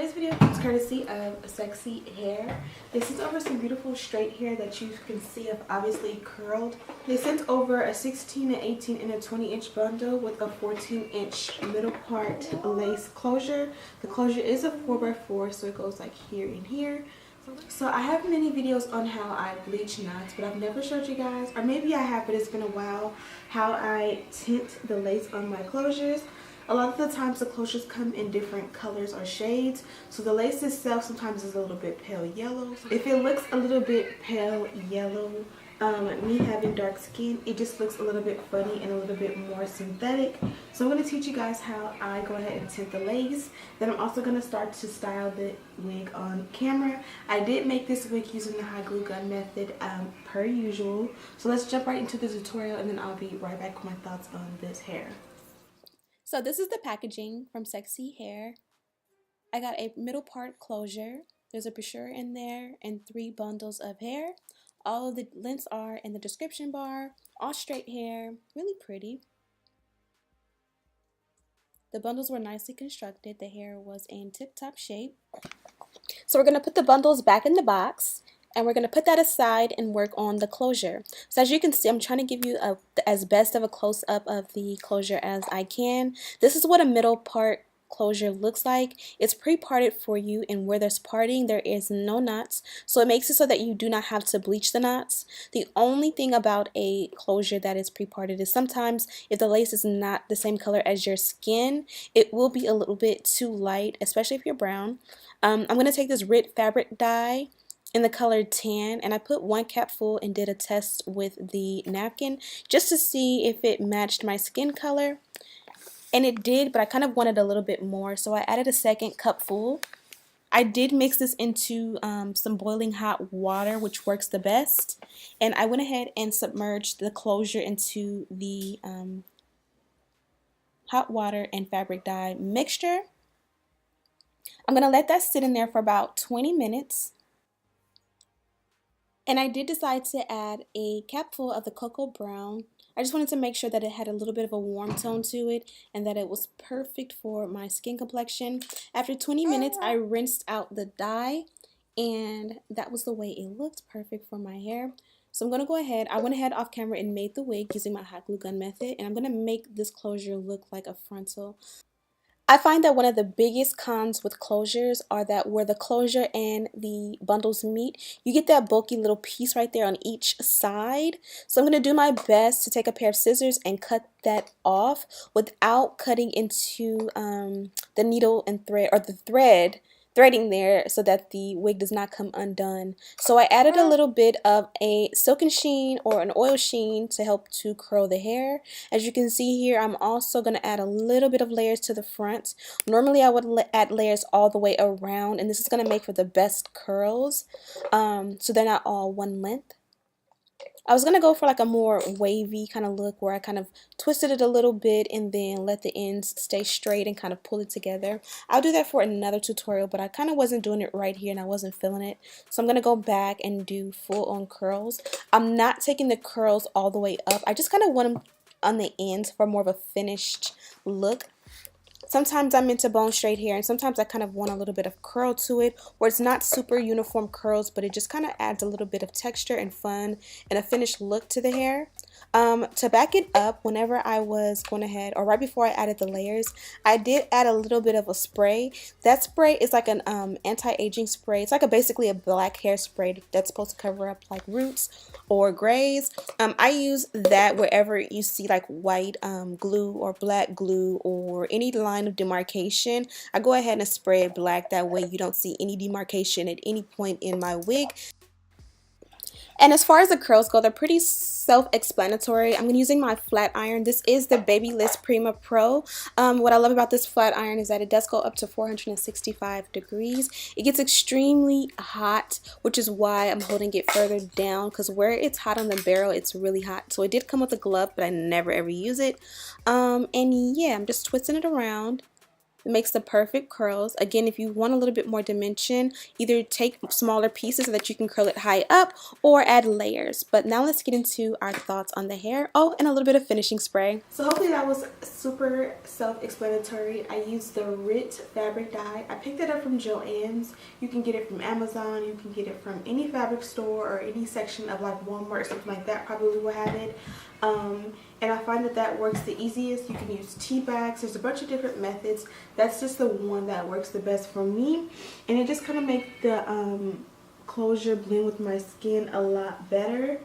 Today's video is courtesy of Cexxy hair. They sent over some beautiful straight hair that you can see have obviously curled. They sent over a 16, an 18, and a 20-inch bundle with a 14-inch middle part lace closure. The closure is a 4x4, so it goes like here and here. So I have many videos on how I bleach knots, but I've never showed you guys, or maybe I have, but it's been a while, how I tint the lace on my closures. A lot of the times the closures come in different colors or shades, so the lace itself sometimes is a little bit pale yellow. If it looks a little bit pale yellow, me having dark skin, it just looks a little bit funny and a little bit more synthetic. So I'm going to teach you guys how I go ahead and tint the lace. Then I'm also going to start to style the wig on camera. I did make this wig using the hot glue gun method per usual. So let's jump right into the tutorial and then I'll be right back with my thoughts on this hair. So this is the packaging from Cexxy hair. I got a middle part closure. There's a brochure in there and 3 bundles of hair. All of the links are in the description bar. All straight hair, really pretty. The bundles were nicely constructed. The hair was in tip-top shape. So we're going to put the bundles back in the box. And we're going to put that aside and work on the closure. So as you can see, I'm trying to give you as best of a close-up of the closure as I can. This is what a middle part closure looks like. It's pre-parted for you, and where there's parting, there is no knots. So it makes it so that you do not have to bleach the knots. The only thing about a closure that is pre-parted is sometimes if the lace is not the same color as your skin, it will be a little bit too light, especially if you're brown. I'm going to take this red fabric dye in the color tan, and I put 1 cap full and did a test with the napkin just to see if it matched my skin color, and it did, but I kind of wanted a little bit more, so I added a 2nd cup full. I did mix this into some boiling hot water, which works the best, and I went ahead and submerged the closure into the hot water and fabric dye mixture. I'm going to let that sit in there for about 20 minutes. And I did decide to add a capful of the cocoa brown. I just wanted to make sure that it had a little bit of a warm tone to it and that it was perfect for my skin complexion. After 20 minutes, I rinsed out the dye, and that was the way it looked, perfect for my hair. So I'm going to go ahead, I went ahead off camera and made the wig using my hot glue gun method, and I'm going to make this closure look like a frontal. I find that one of the biggest cons with closures are that where the closure and the bundles meet, you get that bulky little piece right there on each side. So I'm going to do my best to take a pair of scissors and cut that off without cutting into the needle and thread, or the threading there, so that the wig does not come undone. So I added a little bit of a silken sheen or an oil sheen to help to curl the hair. As you can see here, I'm also going to add a little bit of layers to the front. Normally I would add layers all the way around, and this is going to make for the best curls, so they're not all one length. I was going to go for like a more wavy kind of look where I kind of twisted it a little bit and then let the ends stay straight and kind of pull it together. I'll do that for another tutorial, but I kind of wasn't doing it right here and I wasn't feeling it. So I'm going to go back and do full on curls. I'm not taking the curls all the way up. I just kind of want them on the ends for more of a finished look. Sometimes I'm into bone straight hair, and sometimes I kind of want a little bit of curl to it, where it's not super uniform curls, but it just kind of adds a little bit of texture and fun and a finished look to the hair. To back it up, whenever I was going ahead, or right before I added the layers, I did add a little bit of a spray. That spray is like an anti-aging spray. It's like basically a black hair spray that's supposed to cover up like roots or grays. I use that wherever you see like white glue or black glue or any line of demarcation. I go ahead and spray it black. That way you don't see any demarcation at any point in my wig. And as far as the curls go, they're pretty self-explanatory. I'm using my flat iron. This is the Babyliss Prima Pro. What I love about this flat iron is that it does go up to 465 degrees. It gets extremely hot, which is why I'm holding it further down, because where it's hot on the barrel, it's really hot. So it did come with a glove, but I never ever use it. And yeah, I'm just twisting it around. It makes the perfect curls. Again, if you want a little bit more dimension, either take smaller pieces so that you can curl it high up or add layers. But now let's get into our thoughts on the hair. Oh, and a little bit of finishing spray. So hopefully that was super self-explanatory. I used the Rit fabric dye. I picked it up from Joann's. You can get it from Amazon. You can get it from any fabric store or any section of like Walmart or something like that probably will have it. And I find that that works the easiest. You can use tea bags. There's a bunch of different methods. That's just the one that works the best for me. And it just kind of makes the closure blend with my skin a lot better.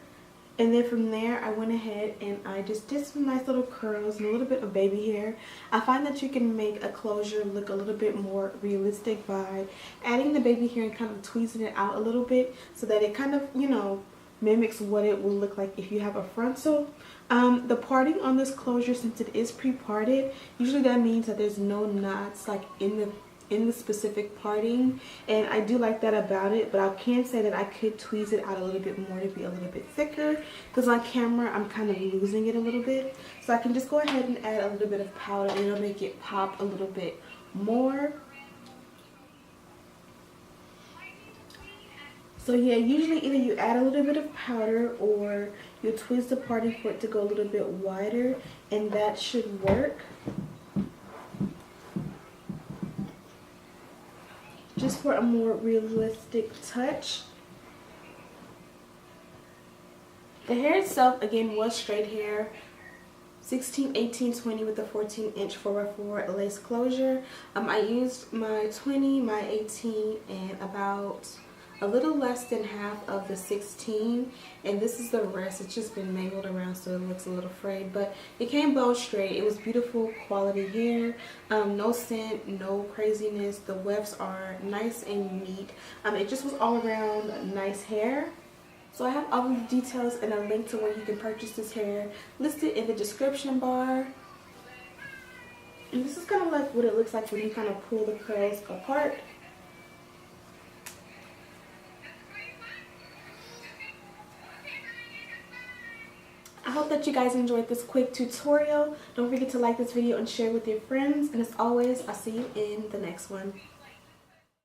And then from there, I went ahead and I just did some nice little curls and a little bit of baby hair. I find that you can make a closure look a little bit more realistic by adding the baby hair and kind of tweezing it out a little bit so that it kind of, you know, mimics what it will look like if you have a frontal. The parting on this closure, since it is pre-parted, usually that means that there's no knots like in the specific parting, and I do like that about it. But I can say that I could tweeze it out a little bit more to be a little bit thicker, because on camera I'm kind of losing it a little bit. So I can just go ahead and add a little bit of powder and it'll make it pop a little bit more. So yeah, usually either you add a little bit of powder or you twist the parting for it to go a little bit wider, and that should work. Just for a more realistic touch. The hair itself, again, was straight hair. 16, 18, 20 with a 14-inch 4x4 lace closure. I used my 20, my 18, and about a little less than half of the 16, and this is the rest. It's just been mangled around so it looks a little frayed, but it came bow straight. It was beautiful quality hair. No scent, no craziness. The wefts are nice and neat. It just was all around nice hair. So I have all of the details and a link to where you can purchase this hair listed in the description bar. And this is kind of like what it looks like when you kind of pull the curls apart. I hope that you guys enjoyed this quick tutorial. Don't forget to like this video and share with your friends. And as always, I'll see you in the next one.